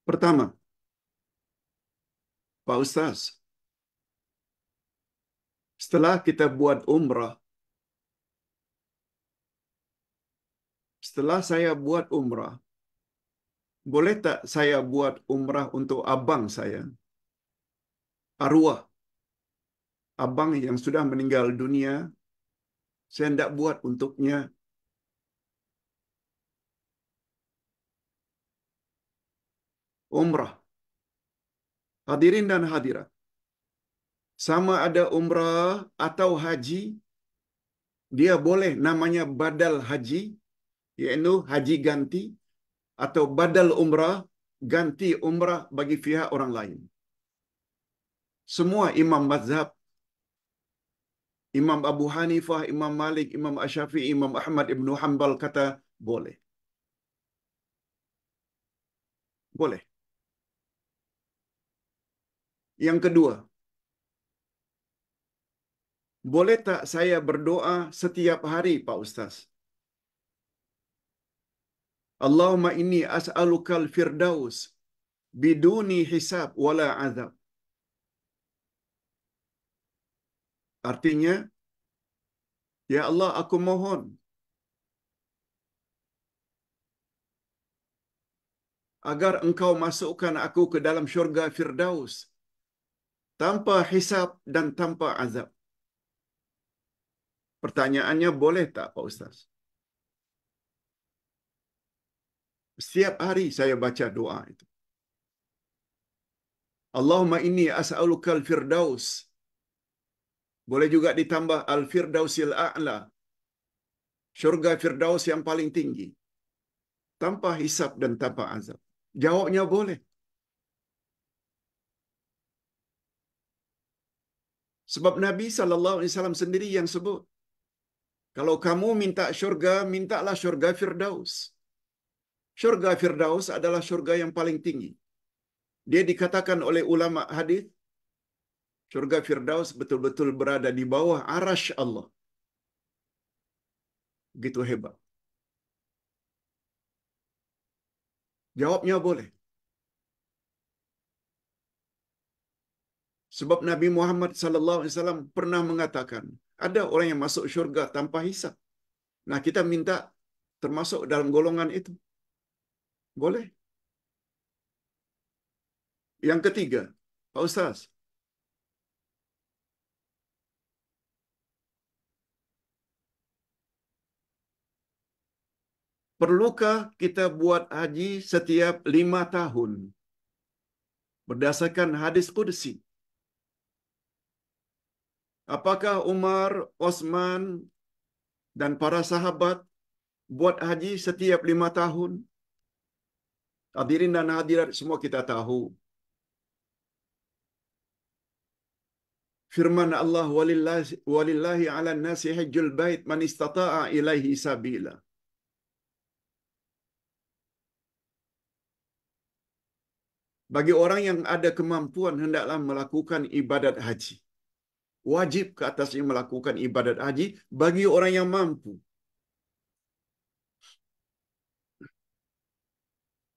Pertama, Pak Ustaz, setelah kita buat umrah, setelah saya buat umrah, boleh tak saya buat umrah untuk abang saya, arwah abang yang sudah meninggal dunia, saya tidak buat untuknya umrah. Hadirin dan hadirat, sama ada umrah atau haji, dia boleh namanya badal haji, yaitu haji ganti, atau badal umrah, ganti umrah bagi pihak orang lain. Semua imam mazhab, Imam Abu Hanifah, Imam Malik, Imam Asy-Syafi'i, Imam Ahmad Ibnu Hanbal kata boleh. Boleh. Yang kedua, boleh tak saya berdoa setiap hari, Pak Ustaz? Allahumma inni as'alukal firdaus biduni hisab wala azab. Artinya, ya Allah, aku mohon agar engkau masukkan aku ke dalam syurga firdaus tanpa hisab dan tanpa azab. Pertanyaannya, boleh tak, Pak Ustaz? Setiap hari saya baca doa itu. Allahumma inni as'alukal firdaus. Boleh juga ditambah al-firdausil a'la. Syurga firdaus yang paling tinggi. Tanpa hisab dan tanpa azab. Jawabnya boleh. Sebab Nabi SAW sendiri yang sebut. Kalau kamu minta syurga, mintalah syurga firdaus. Syurga firdaus adalah syurga yang paling tinggi. Dia dikatakan oleh ulama hadis, syurga firdaus betul-betul berada di bawah arasy Allah. Gitu hebat. Jawabnya boleh. Sebab Nabi Muhammad SAW pernah mengatakan, ada orang yang masuk syurga tanpa hisab. Nah, kita minta termasuk dalam golongan itu. Boleh. Yang ketiga, Pak Ustaz, perlukah kita buat haji setiap 5 tahun? Berdasarkan hadis Qudsi. Apakah Umar, Osman, dan para sahabat buat haji setiap 5 tahun? Hadirin dan hadirat semua kita tahu. Firman Allah, walillahi ala nasi hajjul bait man istata'a ilaihi sabila. Bagi orang yang ada kemampuan hendaklah melakukan ibadat haji. Wajib ke atasnya melakukan ibadat haji bagi orang yang mampu.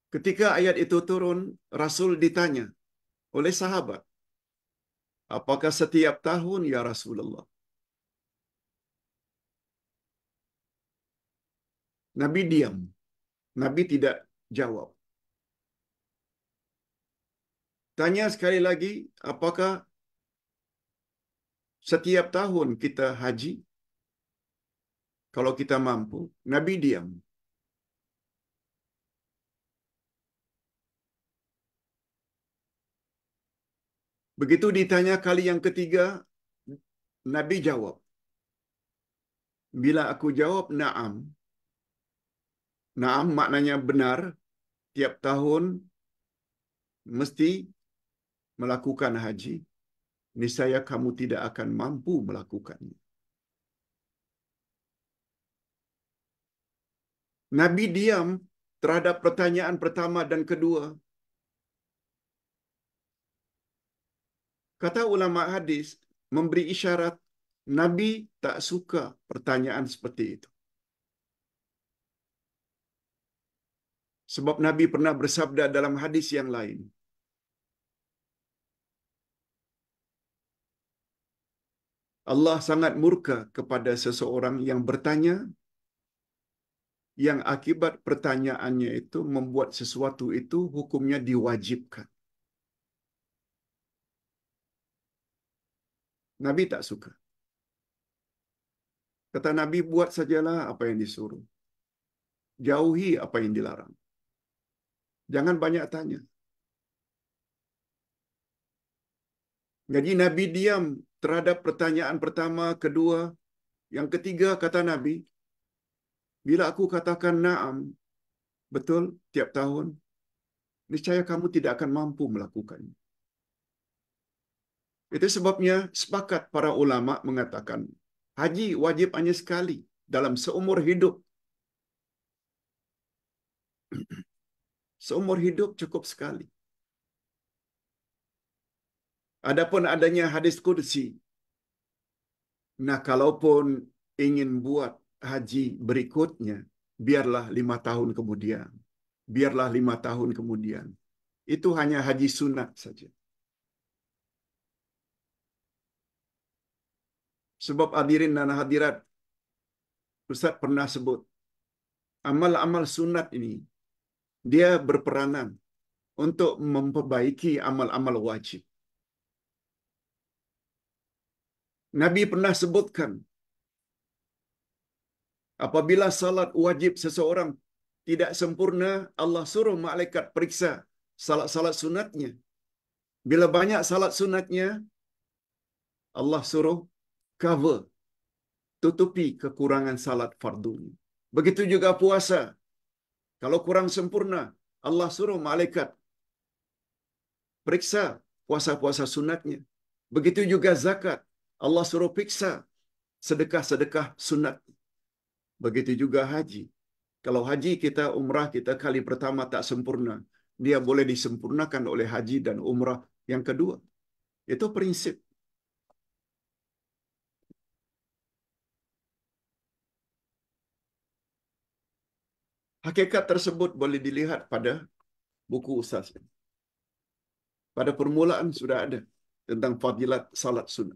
Ketika ayat itu turun, Rasul ditanya oleh sahabat, apakah setiap tahun ya Rasulullah? Nabi diam. Nabi tidak jawab. Tanya sekali lagi, apakah setiap tahun kita haji? Kalau kita mampu, Nabi diam. Begitu ditanya kali yang ketiga, Nabi jawab. Bila aku jawab na'am, na'am maknanya benar, tiap tahun mesti melakukan haji, niscaya kamu tidak akan mampu melakukannya. Nabi diam terhadap pertanyaan pertama dan kedua. Kata ulama hadis memberi isyarat Nabi tak suka pertanyaan seperti itu. Sebab Nabi pernah bersabda dalam hadis yang lain, Allah sangat murka kepada seseorang yang bertanya, yang akibat pertanyaannya itu membuat sesuatu itu hukumnya diwajibkan. Nabi tak suka. Kata Nabi, buat sajalah apa yang disuruh. Jauhi apa yang dilarang. Jangan banyak tanya. Jadi Nabi diam terhadap pertanyaan pertama, kedua, yang ketiga kata Nabi, bila aku katakan na'am, betul, tiap tahun, niscaya kamu tidak akan mampu melakukannya. Itu sebabnya sepakat para ulama mengatakan, haji wajib hanya sekali dalam seumur hidup. Seumur hidup cukup sekali. Adapun adanya hadis qudsi, nah kalaupun ingin buat haji berikutnya, biarlah 5 tahun kemudian. Biarlah 5 tahun kemudian. Itu hanya haji sunat saja. Sebab hadirin dan hadirat, Ustaz pernah sebut, amal-amal sunat ini, dia berperanan untuk memperbaiki amal-amal wajib. Nabi pernah sebutkan, apabila salat wajib seseorang tidak sempurna, Allah suruh malaikat periksa salat-salat sunatnya. Bila banyak salat sunatnya, Allah suruh cover, tutupi kekurangan salat fardunya. Begitu juga puasa. Kalau kurang sempurna, Allah suruh malaikat periksa puasa-puasa sunatnya. Begitu juga zakat. Allah suruh periksa sedekah-sedekah sunat. Begitu juga haji. Kalau haji kita, umrah kita kali pertama tak sempurna, dia boleh disempurnakan oleh haji dan umrah yang kedua. Itu prinsip. Hakikat tersebut boleh dilihat pada buku Ustaz. Pada permulaan sudah ada tentang fadilat salat sunat.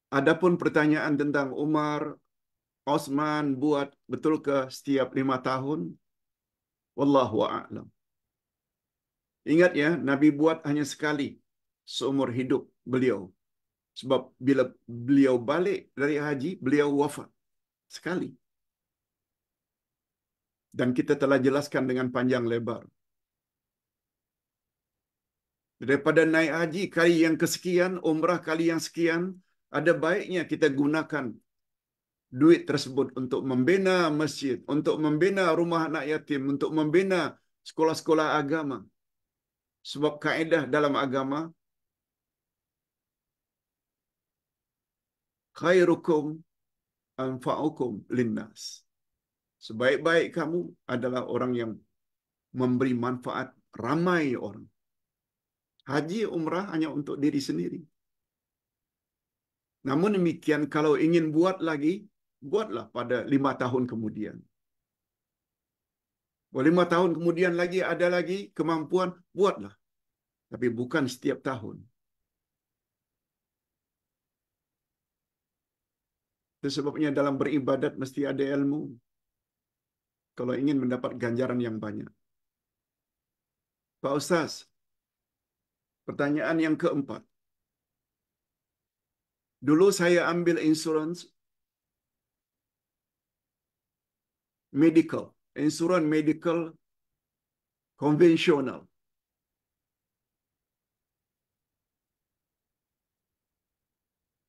Adapun pertanyaan tentang Umar, Osman buat betul ke setiap 5 tahun? Wallahu a'lam. Ingat ya, Nabi buat hanya sekali seumur hidup beliau. Sebab bila beliau balik dari haji, beliau wafat. Sekali. Dan kita telah jelaskan dengan panjang lebar. Daripada naik haji kali yang kesekian, umrah kali yang sekian, ada baiknya kita gunakan duit tersebut untuk membina masjid, untuk membina rumah anak yatim, untuk membina sekolah-sekolah agama. Sebab kaedah dalam agama, khairukum anfa'ukum linnas. Sebaik-baik kamu adalah orang yang memberi manfaat ramai orang. Haji umrah hanya untuk diri sendiri. Namun demikian, kalau ingin buat lagi, buatlah pada 5 tahun kemudian. 5 tahun kemudian lagi ada lagi kemampuan, buatlah. Tapi bukan setiap tahun. Itu sebabnya dalam beribadat mesti ada ilmu. Kalau ingin mendapat ganjaran yang banyak. Pak Ustaz, pertanyaan yang keempat. Dulu saya ambil insurans medical, insurans medical konvensional.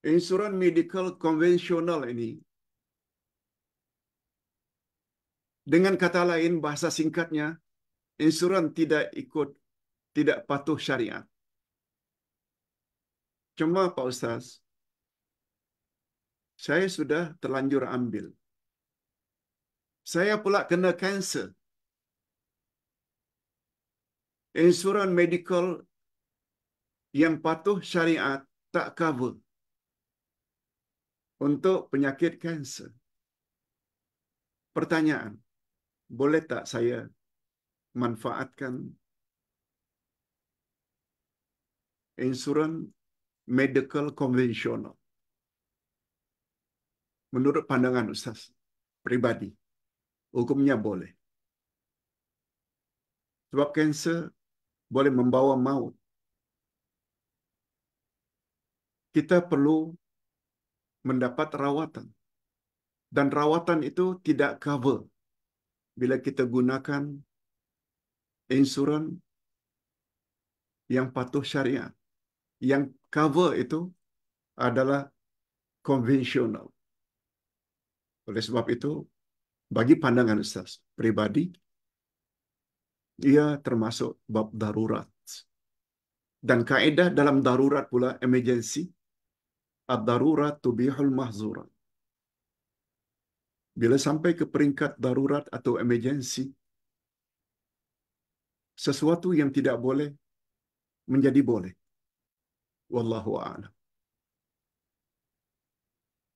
Insurans medical konvensional ini, dengan kata lain, bahasa singkatnya, insurans tidak patuh syariat. Cuma Pak Ustaz, saya sudah terlanjur ambil. Saya pula kena kanser. Insurans medical yang patuh syariat tak cover. untuk penyakit kanser. Pertanyaan, boleh tak saya manfaatkan insurans medical konvensional? Menurut pandangan Ustaz pribadi, hukumnya boleh. Sebab kanser boleh membawa maut. Kita perlu mendapat rawatan. Dan rawatan itu tidak cover bila kita gunakan insurans yang patuh syariat. Yang cover itu adalah konvensional. Oleh sebab itu, bagi pandangan Ustaz pribadi, ia termasuk bab darurat. Dan kaedah dalam darurat pula, emergency, ad-darurat tubihul mahzurat. Bila sampai ke peringkat darurat atau emergency, sesuatu yang tidak boleh menjadi boleh. Wallahu a'lam.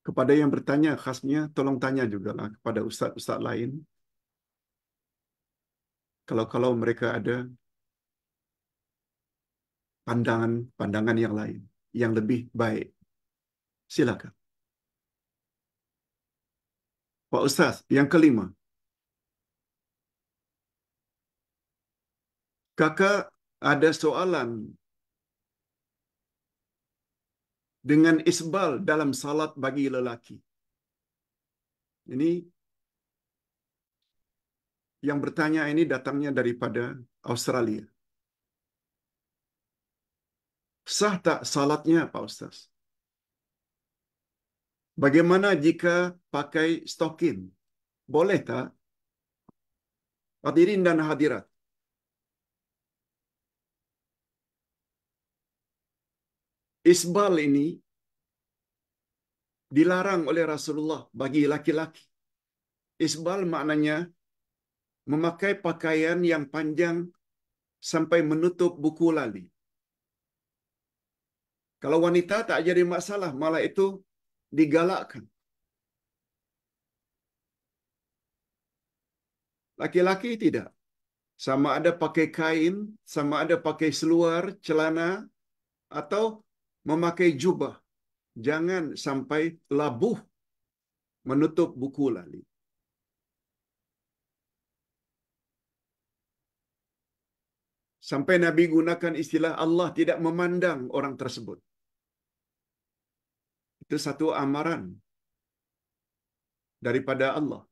Kepada yang bertanya khasnya, tolong tanya jugalah kepada ustaz-ustaz lain. Kalau mereka ada pandangan yang lain, yang lebih baik. Silakan. Pak Ustaz, yang kelima. Kakak ada soalan dengan isbal dalam salat bagi lelaki. Ini yang bertanya ini datangnya daripada Australia. Sah tak salatnya, Pak Ustaz? Bagaimana jika pakai stokin? Boleh tak? Hadirin dan hadirat. Isbal ini dilarang oleh Rasulullah bagi laki-laki. Isbal maknanya memakai pakaian yang panjang sampai menutup buku lali. Kalau wanita tak jadi masalah, malah itu digalakkan. Laki-laki tidak. Sama ada pakai kain, sama ada pakai seluar, celana, atau memakai jubah. Jangan sampai labuh menutup buku lali. Sampai Nabi gunakan istilah Allah tidak memandang orang tersebut. Itu satu amaran daripada Allah.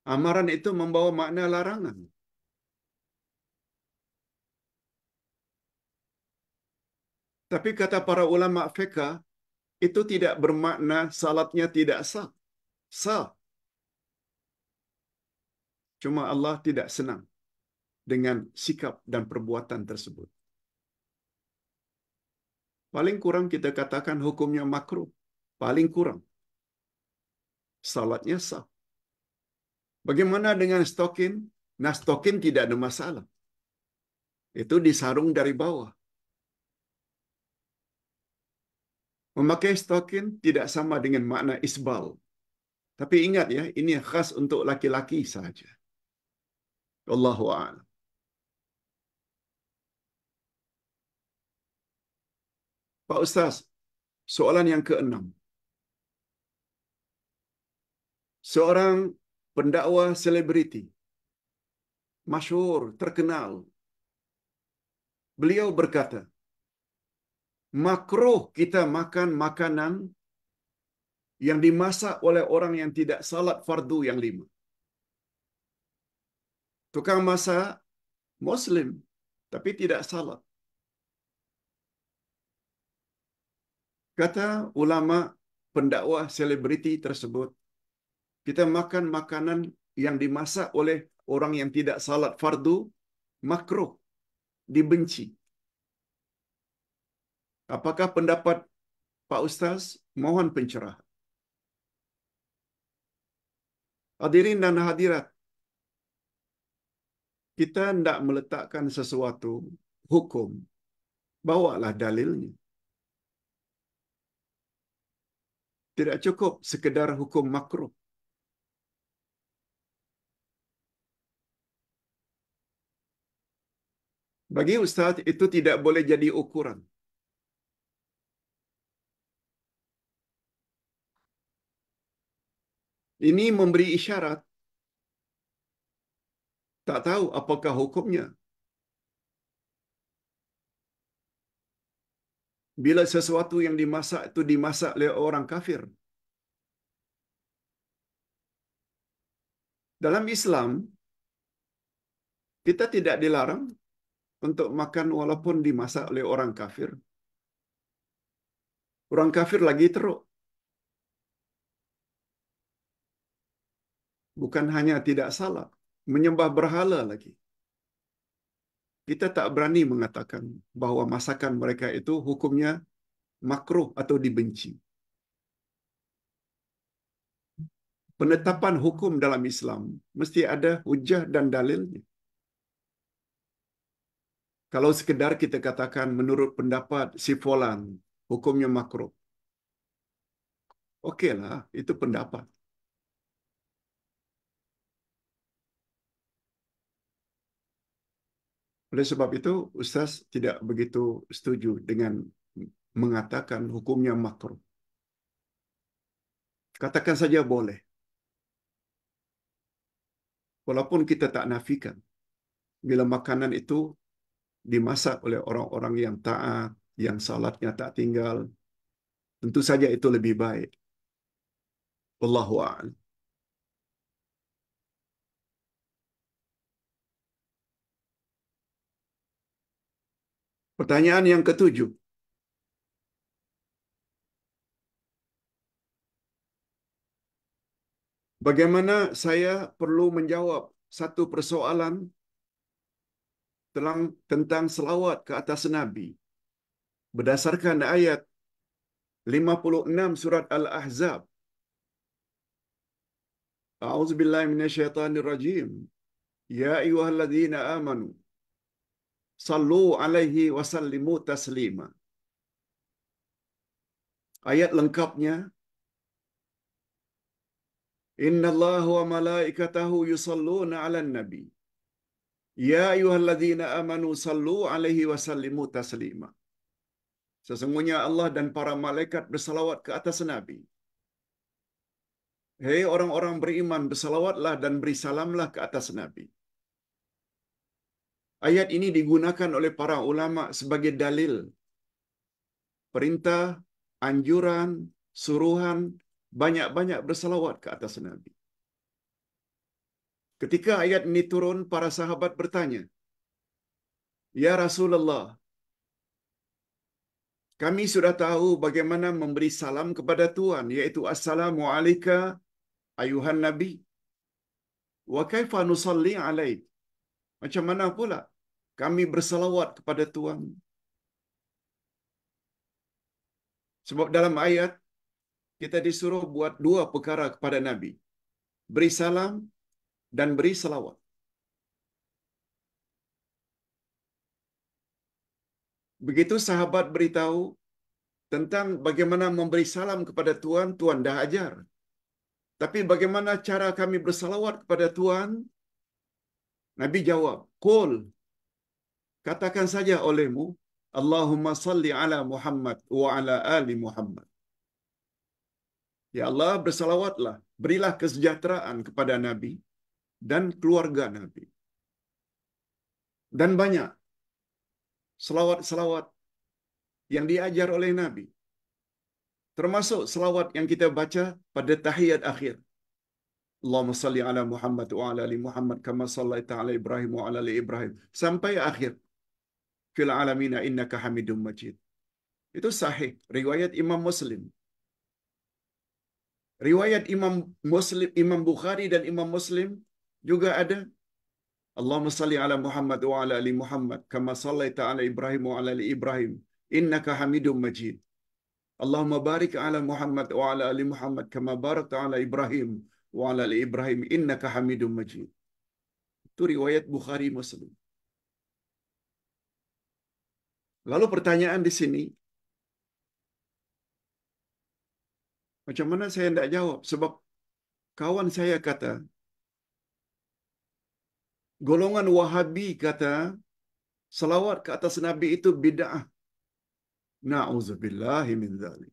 Amaran itu membawa makna larangan. Tapi kata para ulama fiqh, itu tidak bermakna salatnya tidak sah. Sah. Cuma Allah tidak senang dengan sikap dan perbuatan tersebut. Paling kurang kita katakan hukumnya makruh. Paling kurang. Salatnya sah. Bagaimana dengan stokin? Nah, stokin tidak ada masalah. Itu disarung dari bawah. Memakai stokin tidak sama dengan makna isbal. Tapi ingat ya, ini khas untuk laki-laki saja. Wallahu a'lam. Pak Ustaz, soalan yang keenam. Seorang pendakwa selebriti, masyhur, terkenal. Beliau berkata, makruh kita makan makanan yang dimasak oleh orang yang tidak salat fardu yang 5. Tukang masak Muslim, tapi tidak salat. Kata ulama pendakwa selebriti tersebut, kita makan makanan yang dimasak oleh orang yang tidak salat fardu, makruh, dibenci. Apakah pendapat Pak Ustaz? Mohon pencerahan. Hadirin dan hadirat, kita hendak meletakkan sesuatu hukum, bawalah dalilnya. Tidak cukup sekedar hukum makruh. Bagi Ustaz, itu tidak boleh jadi ukuran. Ini memberi isyarat, tak tahu apakah hukumnya. Bila sesuatu yang dimasak itu dimasak oleh orang kafir. Dalam Islam, kita tidak dilarang untuk makan walaupun dimasak oleh orang kafir. Orang kafir lagi teruk. Bukan hanya tidak salah, menyembah berhala lagi. Kita tak berani mengatakan bahawa masakan mereka itu hukumnya makruh atau dibenci. Penetapan hukum dalam Islam mesti ada hujah dan dalilnya. Kalau sekedar kita katakan menurut pendapat si fulan, hukumnya makruh. Okeylah, itu pendapat. Oleh sebab itu, Ustaz tidak begitu setuju dengan mengatakan hukumnya makruh. Katakan saja boleh. Walaupun kita tak nafikan. Bila makanan itu dimasak oleh orang-orang yang taat, yang salatnya tak tinggal, tentu saja itu lebih baik. Wallahu a'lam. Pertanyaan yang ketujuh. Bagaimana saya perlu menjawab satu persoalan tentang selawat ke atas Nabi berdasarkan ayat 56 surat Al-Ahzab. A'udzubillahi minasyaitonir rajim. Ya ayyuhalladzina amanu sallu alaihi wa sallimu taslima. Ayat lengkapnya, innallaha wa malaikatahu yusalluna 'alan nabi. Ya ayyuhalladzina amanu sallu alaihi wa sallimu taslima. Sesungguhnya Allah dan para malaikat bersalawat ke atas Nabi. Hei orang-orang beriman, bersalawatlah dan beri salamlah ke atas Nabi. Ayat ini digunakan oleh para ulama sebagai dalil perintah, anjuran, suruhan banyak-banyak bersalawat ke atas Nabi. Ketika ayat ini turun, para sahabat bertanya, "Ya Rasulullah, kami sudah tahu bagaimana memberi salam kepada Tuhan, yaitu Assalamu alayka ayuhan Nabi. Wa kaifa nusalli alaik?" Macam mana pula kami bersalawat kepada Tuhan? Sebab dalam ayat, kita disuruh buat dua perkara kepada Nabi. Beri salam dan beri salawat. Begitu sahabat beritahu tentang bagaimana memberi salam kepada Tuhan, Tuhan dah ajar. Tapi bagaimana cara kami bersalawat kepada Tuhan? Nabi jawab, "Qul, katakan saja olehmu, Allahumma salli ala Muhammad wa ala ali Muhammad." Ya Allah, bersalawatlah, berilah kesejahteraan kepada Nabi dan keluarga Nabi. Dan banyak selawat-selawat yang diajar oleh Nabi. Termasuk selawat yang kita baca pada tahiyat akhir. Allahumma salli ala Muhammad wa ala ali Muhammad kama sallaita ala Ibrahim wa ala ali Ibrahim. Sampai akhir. Fil alamina innaka hamidum majid. Itu sahih. Riwayat Imam Muslim. Riwayat Imam Bukhari dan Imam Muslim juga ada. Allahumma salli ala Muhammad wa ala ali Muhammad kama sallaita ala Ibrahim wa ala ali Ibrahim innaka Hamidum Majid. Allahumma barik ala Muhammad wa ala ali Muhammad kama barakta ala Ibrahim wa ala ali Ibrahim innaka Hamidum Majid. Itu riwayat Bukhari Muslim. Lalu pertanyaan di sini, Macam mana saya tidak jawab? Sebab kawan saya kata, golongan Wahabi kata, selawat ke atas Nabi itu bid'ah. Na'udzubillahi min dzalik.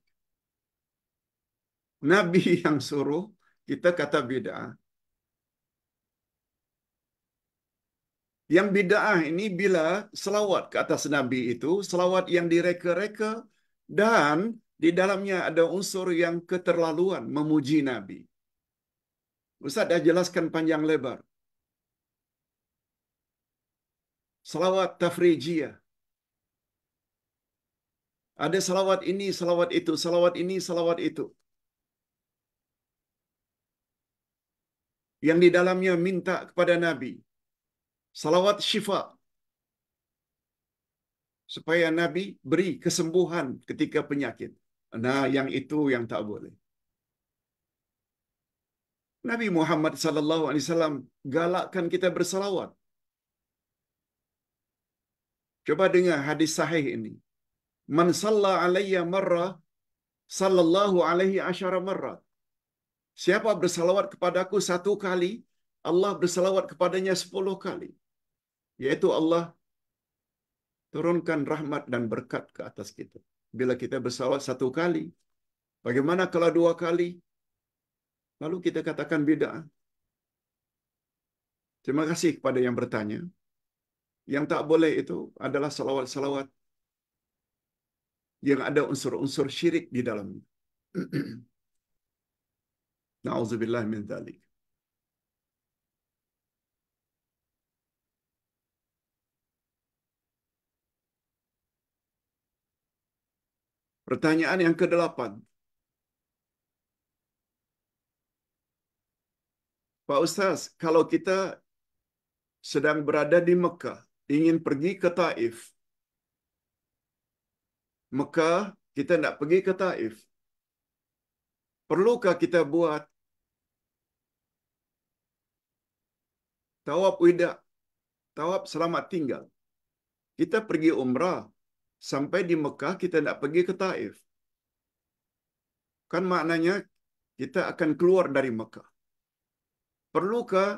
Nabi yang suruh, kita kata bid'ah. Yang bid'ah ini bila selawat ke atas Nabi itu, selawat yang direka-reka dan di dalamnya ada unsur yang keterlaluan, memuji Nabi. Ustaz dah jelaskan panjang lebar. Selawat tafrijiyah. Ada selawat ini, selawat itu, selawat ini, selawat itu. Yang di dalamnya minta kepada Nabi. Salawat syifa. Supaya Nabi beri kesembuhan ketika penyakit. Nah, yang itu yang tak boleh. Nabi Muhammad sallallahu alaihi wasallam galakkan kita bersalawat. Coba dengar hadis sahih ini. Man salla alayya marrah sallallahu alaihi asyara marrah. Siapa bersalawat kepadaku satu kali, Allah bersalawat kepadanya 10 kali. Yaitu Allah turunkan rahmat dan berkat ke atas kita. Bila kita bersalawat satu kali. Bagaimana kalau 2 kali? Lalu kita katakan bid'ah. Terima kasih kepada yang bertanya. Yang tak boleh itu adalah salawat-salawat yang ada unsur-unsur syirik di dalamnya. Na'udzubillah min dzalik. Pertanyaan yang ke-8. Pak Ustaz, kalau kita sedang berada di Mekah, ingin pergi ke Taif. Mekah, kita nak pergi ke Taif. Perlukah kita buat tawaf wida, tawaf selamat tinggal? Kita pergi umrah, sampai di Mekah kita nak pergi ke Taif. Kan maknanya kita akan keluar dari Mekah. Perlukah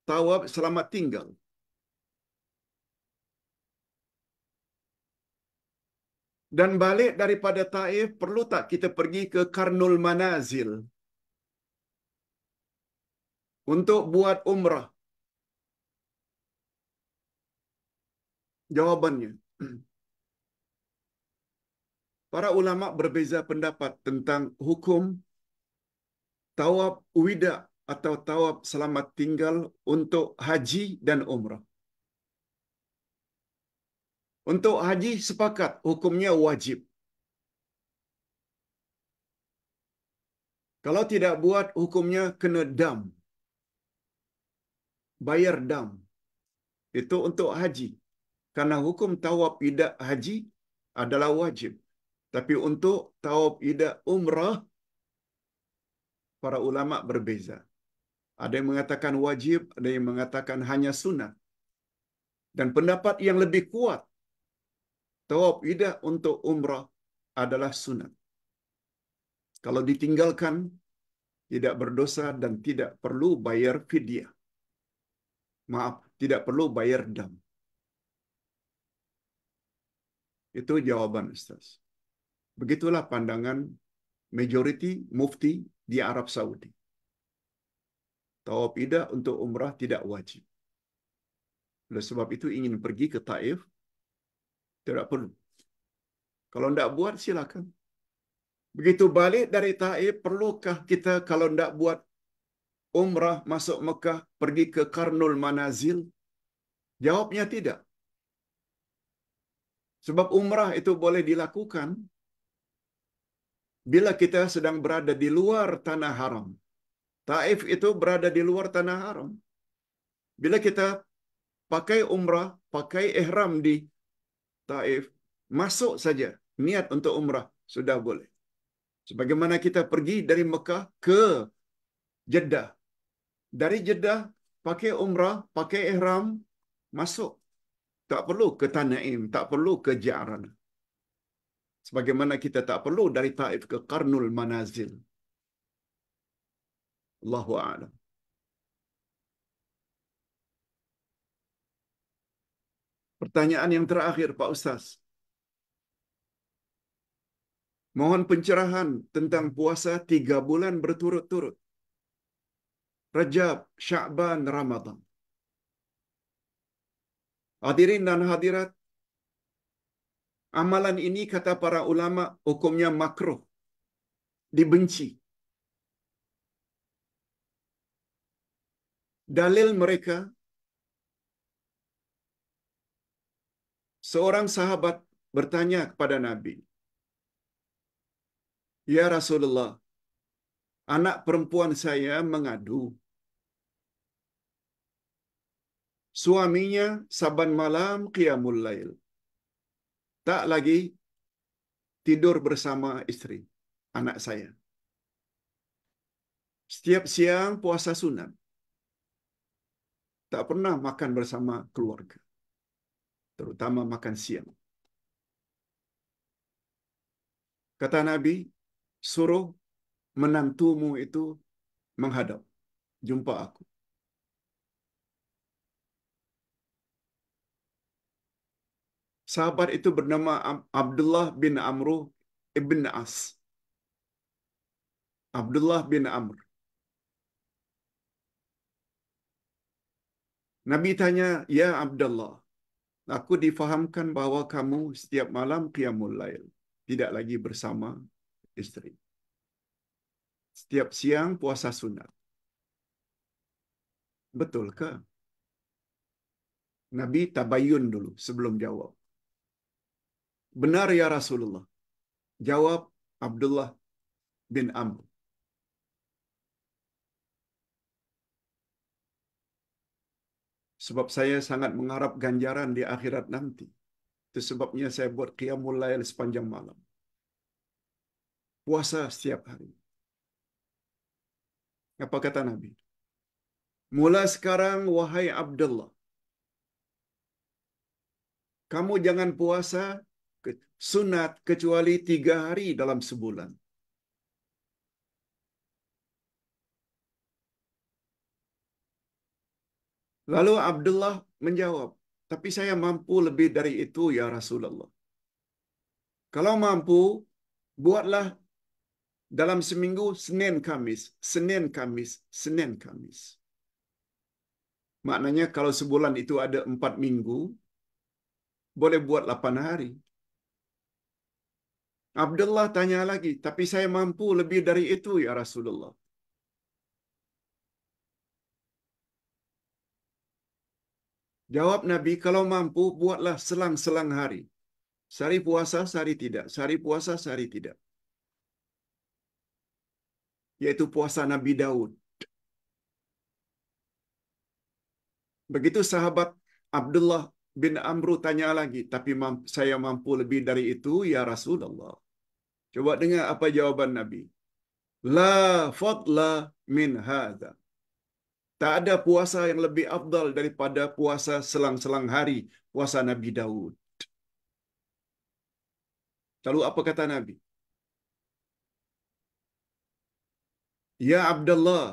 tawaf selamat tinggal? Dan balik daripada Taif, perlu tak kita pergi ke Karnul Manazil untuk buat umrah? Jawabannya, para ulama berbeza pendapat tentang hukum tawaf wida atau tawaf selamat tinggal untuk haji dan umrah. Untuk haji sepakat hukumnya wajib. Kalau tidak buat hukumnya kena dam. Bayar dam. Itu untuk haji. Karena hukum tawaf wida haji adalah wajib. Tapi untuk tawaf wida umrah, para ulama berbeza. Ada yang mengatakan wajib, ada yang mengatakan hanya sunnah. Dan pendapat yang lebih kuat, tawaf wida untuk umrah adalah sunnah. Kalau ditinggalkan, tidak berdosa dan tidak perlu bayar fidyah. Maaf, tidak perlu bayar dam. Itu jawaban Ustaz. Begitulah pandangan majoriti mufti di Arab Saudi. Tawaf wida untuk umrah tidak wajib. Oleh sebab itu ingin pergi ke Taif, tidak perlu. Kalau tidak buat, silakan. Begitu balik dari Taif, perlukah kita kalau tidak buat umrah masuk Mekah, pergi ke Karnul Manazil? Jawabnya tidak. Sebab umrah itu boleh dilakukan bila kita sedang berada di luar tanah haram. Taif itu berada di luar tanah haram. Bila kita pakai umrah, pakai ihram di Taif, masuk saja niat untuk umrah, sudah boleh. Sebagaimana kita pergi dari Mekah ke Jeddah. Dari Jeddah, pakai umrah, pakai ihram, masuk. Tak perlu ke Tanaim, tak perlu ke Ja'ran. Sebagaimana kita tak perlu dari Taif ke Karnul Manazil. Allahu a'lam. Pertanyaan yang terakhir, Pak Ustaz. Mohon pencerahan tentang puasa 3 bulan berturut-turut. Rajab, Sya'ban, Ramadan. Hadirin dan hadirat, amalan ini kata para ulama hukumnya makruh, dibenci. Dalil mereka, seorang sahabat bertanya kepada Nabi, "Ya Rasulullah, anak perempuan saya mengadu. Suaminya saban malam qiyamul lail. Tak lagi tidur bersama istri, anak saya. Setiap siang puasa sunat. Tak pernah makan bersama keluarga, terutama makan siang." Kata Nabi, "Suruh menantumu itu menghadap, jumpa aku." Sahabat itu bernama Abdullah bin Amru ibn As. Abdullah bin Amr. Nabi tanya, "Ya Abdullah, aku difahamkan bahwa kamu setiap malam qiyamul lail, tidak lagi bersama istri. Setiap siang puasa sunat. Betulkah?" Nabi tabayun dulu sebelum jawab. "Benar ya Rasulullah," jawab Abdullah bin Amr. "Sebab saya sangat mengharap ganjaran di akhirat nanti. Itu sebabnya saya buat qiyamul lail sepanjang malam. Puasa setiap hari." Apa kata Nabi? "Mula sekarang, wahai Abdullah, kamu jangan puasa sunat kecuali 3 hari dalam sebulan." Lalu Abdullah menjawab, "Tapi saya mampu lebih dari itu ya Rasulullah." "Kalau mampu, buatlah dalam seminggu Senin Kamis, Senin Kamis, Senin Kamis." Maknanya kalau sebulan itu ada 4 minggu, boleh buat 8 hari. Abdullah tanya lagi, "Tapi saya mampu lebih dari itu ya Rasulullah." Jawab Nabi, "Kalau mampu, buatlah selang-selang hari. Sehari puasa, sehari tidak. Sehari puasa, sehari tidak." Yaitu puasa Nabi Daud. Begitu sahabat Abdullah bin Amru tanya lagi, "Tapi saya mampu lebih dari itu ya Rasulullah." Coba dengar apa jawaban Nabi. "La fadla min hadha." Tak ada puasa yang lebih afdal daripada puasa selang-selang hari, puasa Nabi Daud. Lalu apa kata Nabi? "Ya Abdullah,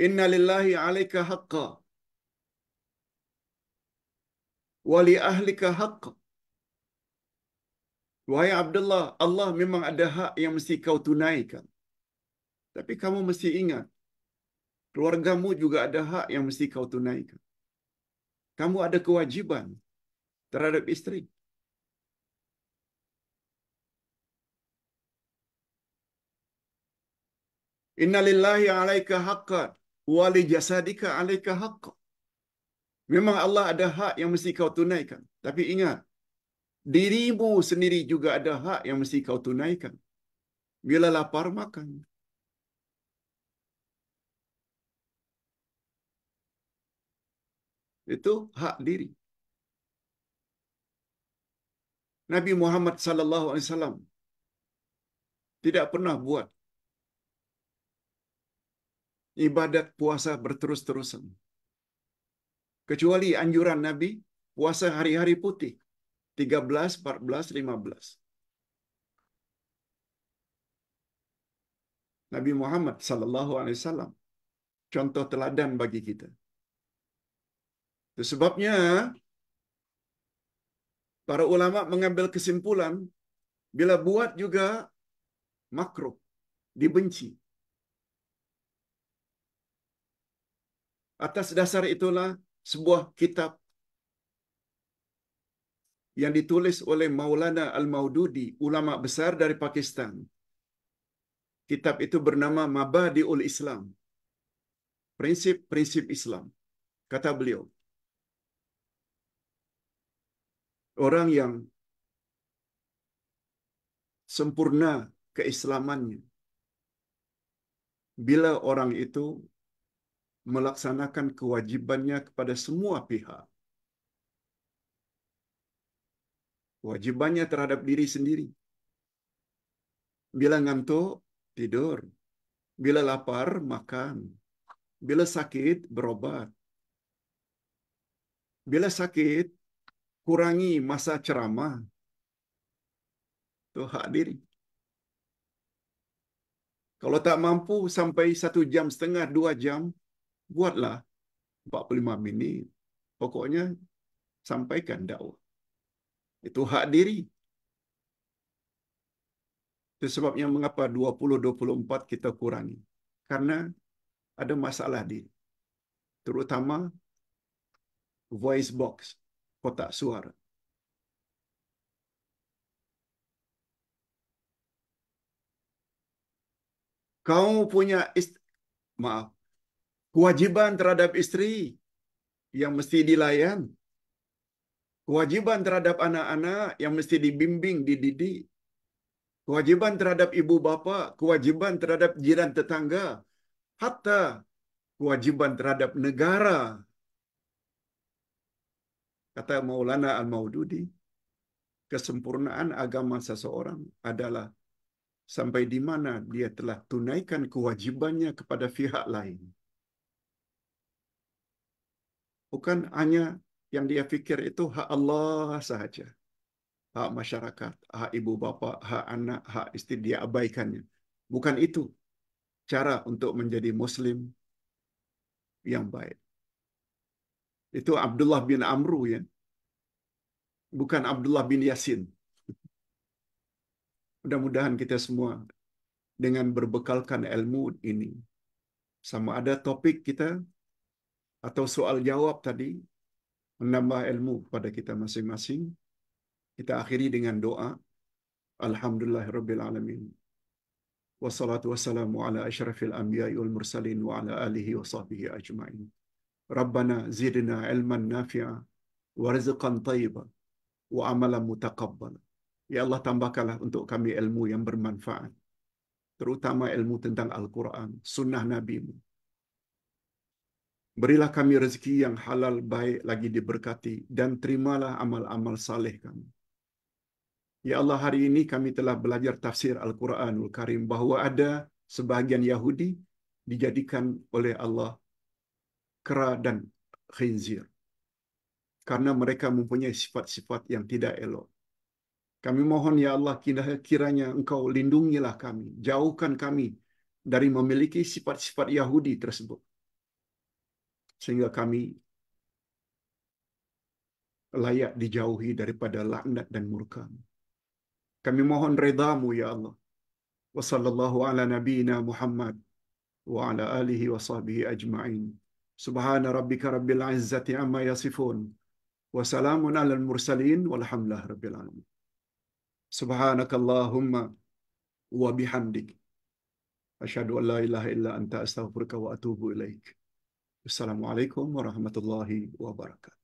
inna lillahi alaika haqqa, wa li ahlika haqqa." Wahai Abdullah, Allah memang ada hak yang mesti kau tunaikan. Tapi kamu mesti ingat, keluargamu juga ada hak yang mesti kau tunaikan. Kamu ada kewajiban terhadap istri. "Inna lillahi alaika haqqan wa li jasadika alaika haqqan." Memang Allah ada hak yang mesti kau tunaikan. Tapi ingat, dirimu sendiri juga ada hak yang mesti kau tunaikan. Bila lapar, makan. Itu hak diri. Nabi Muhammad sallallahu alaihi wasallam tidak pernah buat ibadat puasa berterus-terusan. Kecuali anjuran Nabi, puasa hari-hari putih. 13, 14, 15. Nabi Muhammad sallallahu alaihi wasallam contoh teladan bagi kita. Itu sebabnya para ulama mengambil kesimpulan bila buat juga makruh, dibenci. Atas dasar itulah sebuah kitab yang ditulis oleh Maulana Al-Maududi, ulama besar dari Pakistan. Kitab itu bernama Mabadi'ul Islam. Prinsip-prinsip Islam. Kata beliau, orang yang sempurna keislamannya bila orang itu melaksanakan kewajibannya kepada semua pihak. Kewajibannya terhadap diri sendiri. Bila ngantuk, tidur. Bila lapar, makan. Bila sakit, berobat. Bila sakit, kurangi masa ceramah. Itu hak diri. Kalau tak mampu sampai 1,5 jam, 2 jam, buatlah 45 minit. Pokoknya sampaikan dakwah. Itu hak diri. Itu sebabnya mengapa 20-24 kita kurangi. Karena ada masalah diri. Terutama voice box, kotak suara. Kau punya maaf, kewajiban terhadap istri yang mesti dilayan. Kewajiban terhadap anak-anak yang mesti dibimbing, dididik. Kewajiban terhadap ibu bapa, kewajiban terhadap jiran tetangga, hatta kewajiban terhadap negara. Kata Maulana Al-Maududi, kesempurnaan agama seseorang adalah sampai di mana dia telah tunaikan kewajibannya kepada pihak lain. Bukan hanya yang dia fikir itu hak Allah sahaja. Hak masyarakat, hak ibu bapa, hak anak, hak istri, dia abaikannya. Bukan itu cara untuk menjadi Muslim yang baik. Itu Abdullah bin Amru ya. Bukan Abdullah bin Yasin. Mudah-mudahan kita semua dengan berbekalkan ilmu ini. Sama ada topik kita atau soal jawab tadi menambah ilmu pada kita masing-masing. Kita akhiri dengan doa. Alhamdulillahirrabbilalamin. Wassalatu wassalamu ala asyrafil anbiya'i wal mursalin wa ala alihi wa sahbihi ajma'in. Rabbana zidna ilman nafi'a wa rizqan tayyiba wa amalan mutaqabbal. Ya Allah, tambahkanlah untuk kami ilmu yang bermanfaat. Terutama ilmu tentang Al-Quran, sunnah Nabi-Mu. Berilah kami rezeki yang halal, baik lagi diberkati, dan terimalah amal-amal saleh kami. Ya Allah, hari ini kami telah belajar tafsir Al-Quranul Karim bahawa ada sebahagian Yahudi dijadikan oleh Allah kera dan khinzir. Karena mereka mempunyai sifat-sifat yang tidak elok. Kami mohon ya Allah, kiranya Engkau lindungilah kami, jauhkan kami dari memiliki sifat-sifat Yahudi tersebut. Sehingga kami layak dijauhi daripada laknat dan murka. Kami mohon redha-Mu ya Allah. Wa sallallahu ala nabiyyina Muhammad wa ala alihi wa sahbihi ajma'in. Subhana rabbika rabbil izzati amma yasifun. Wa salamun alal mursalin walhamdulillah rabbil alamin. Subhanakallahumma wa bihamdik. Asyhadu an la ilaha illa anta astaghfiruka wa atubu ilaik. Assalamualaikum warahmatullahi wabarakatuh.